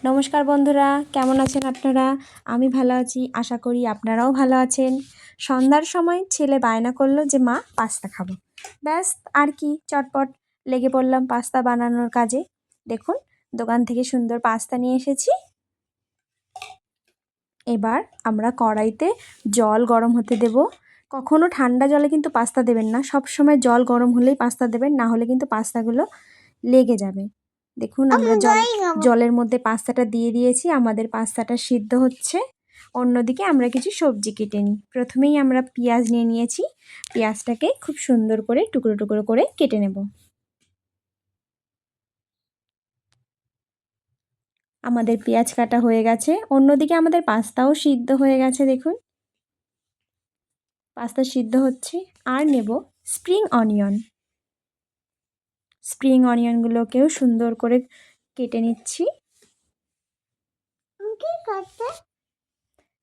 নমস্কার বন্ধুরা, কেমন আছেন আপনারা? আমি ভালো আছি, আশা করি আপনারাও ভালো আছেন। সন্ধ্যার সময় ছেলে বায়না করলো যে মা পাস্তা খাবো। ব্যাস, আর কি, চটপট লেগে পড়লাম পাস্তা বানানোর কাজে। দেখুন, দোকান থেকে সুন্দর পাস্তা নিয়ে এসেছি। এবার আমরা কড়াইতে জল গরম হতে দেব। কখনো ঠান্ডা জলে কিন্তু পাস্তা দেবেন না, সব সময় জল গরম হলেই পাস্তা দেবেন, না হলে কিন্তু পাস্তাগুলো লেগে যাবে। দেখুন, আমরা জলের মধ্যে পাস্তাটা দিয়ে দিয়েছি, আমাদের পাস্তাটা সিদ্ধ হচ্ছে। অন্যদিকে আমরা কিছু সবজি কেটে নিই। প্রথমেই আমরা পেঁয়াজ নিয়ে নিয়েছি, পেঁয়াজটাকে খুব সুন্দর করে টুকরো টুকরো করে কেটে নেব। আমাদের পেঁয়াজ কাটা হয়ে গেছে, অন্যদিকে আমাদের পাস্তাও সিদ্ধ হয়ে গেছে। দেখুন, পাস্তা সিদ্ধ হচ্ছে। আর নেব স্প্রিং অনিয়ন। স্প্রিং অনিয়নগুলোকেও সুন্দর করে কেটে নিচ্ছি।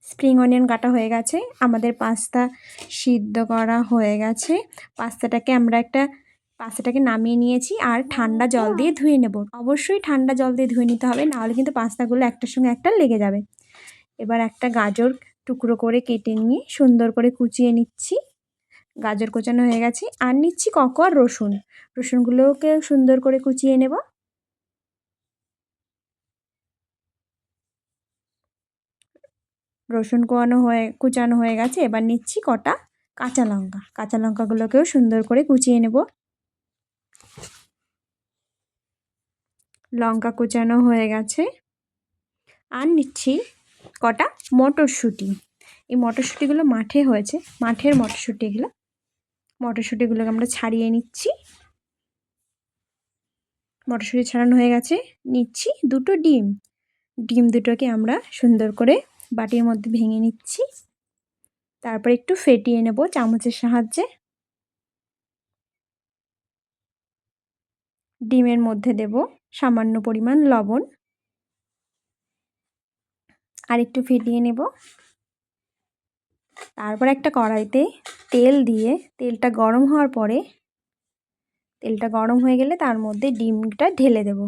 স্প্রিং অনিয়ন কাটা হয়ে গেছে, আমাদের পাস্তা সিদ্ধ করা হয়ে গেছে। পাস্তাটাকে নামিয়ে নিয়েছি আর ঠান্ডা জল দিয়ে ধুয়ে নেব। অবশ্যই ঠান্ডা জল দিয়ে ধুয়ে নিতে হবে, নাহলে কিন্তু পাস্তাগুলো একটার সঙ্গে একটা লেগে যাবে। এবার একটা গাজর টুকরো করে কেটে নিয়ে সুন্দর করে কুচিয়ে নিচ্ছি। গাজর কোচানো হয়ে গেছে। আর নিচ্ছি আর রসুনগুলোকে সুন্দর করে কুচিয়ে নেব। রসুন কুচানো হয়ে গেছে। এবার নিচ্ছি কটা কাঁচা লঙ্কাগুলোকেও সুন্দর করে কুচিয়ে নেব। লঙ্কা কুচানো হয়ে গেছে। আর নিচ্ছি কটা মটরশুঁটি। এই মটরশুঁটিগুলো মাঠে হয়েছে, মাঠের মটরশুঁটিগুলোকে আমরা ছাড়িয়ে নিচ্ছি। মটরশুঁটি ছাড়ানো হয়ে গেছে। নিচ্ছি দুটো ডিম দুটোকে আমরা সুন্দর করে বাটির মধ্যে ভেঙে নিচ্ছি। তারপর একটু ফেটিয়ে নেব চামচের সাহায্যে। ডিমের মধ্যে দেব সামান্য পরিমাণ লবণ, আর একটু ফেটিয়ে নেব। তারপর একটা কড়াইতে তেল দিয়ে তেলটা গরম হয়ে গেলে তার মধ্যে ডিমটা ঢেলে দেব।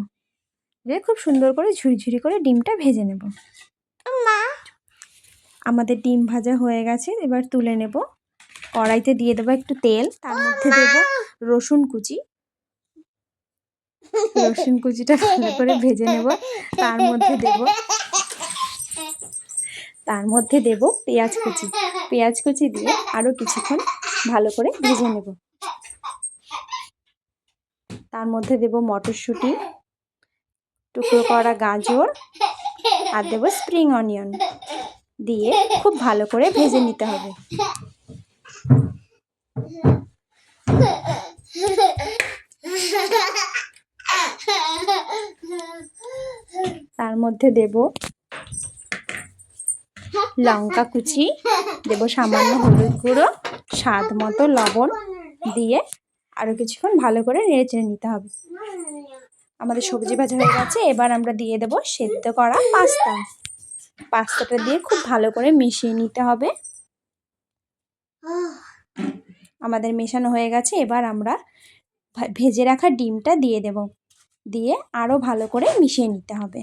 খুব সুন্দর করে ঝুরি করে ডিমটা ভেজে নেব। আমাদের ডিম ভাজা হয়ে গেছে, এবার তুলে নেব। কড়াইতে দিয়ে দেবো একটু তেল, তার মধ্যে দেব রসুন কুচিটা ভালো করে ভেজে নেব। তার মধ্যে দেব পেঁয়াজ কুচি দিয়ে আরও কিছুক্ষণ ভালো করে ভেজে নেব। তার মধ্যে দেব মটরশুঁটি, টুকরো করা গাজর, আর দেব স্প্রিং অনিয়ন দিয়ে খুব ভালো করে ভেজে নিতে হবে। তার মধ্যে দেব লঙ্কা কুচি, দেব সামান্য হলুদ গুঁড়ো, স্বাদ মতো লবণ দিয়ে আরও কিছুক্ষণ ভালো করে নেড়ে নিতে হবে। আমাদের সবজি ভাজা হয়ে গেছে। এবার আমরা দিয়ে দেব সেদ্ধ করা পাস্তাটা দিয়ে খুব ভালো করে মিশিয়ে নিতে হবে। আমাদের মেশানো হয়ে গেছে। এবার আমরা ভেজে রাখা ডিমটা দিয়ে দেব, দিয়ে আরও ভালো করে মিশিয়ে নিতে হবে।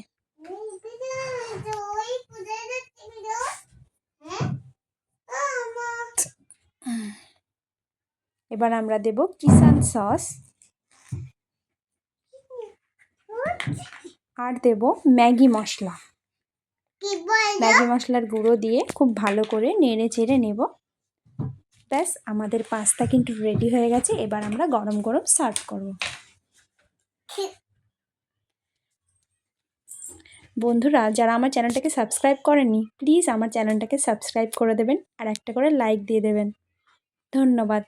এবার আমরা দেব কিষান সস, আর দেব ম্যাগি মশলার গুঁড়ো দিয়ে খুব ভালো করে নেড়ে চেড়ে নেব। ব্যাস, আমাদের পাস্তা কিন্তু রেডি হয়ে গেছে। এবার আমরা গরম গরম সার্ভ করব। বন্ধুরা, যারা আমার চ্যানেলটাকে সাবস্ক্রাইব করেননি, প্লিজ আমার চ্যানেলটাকে সাবস্ক্রাইব করে দেবেন আর একটা করে লাইক দিয়ে দেবেন। ধন্যবাদ।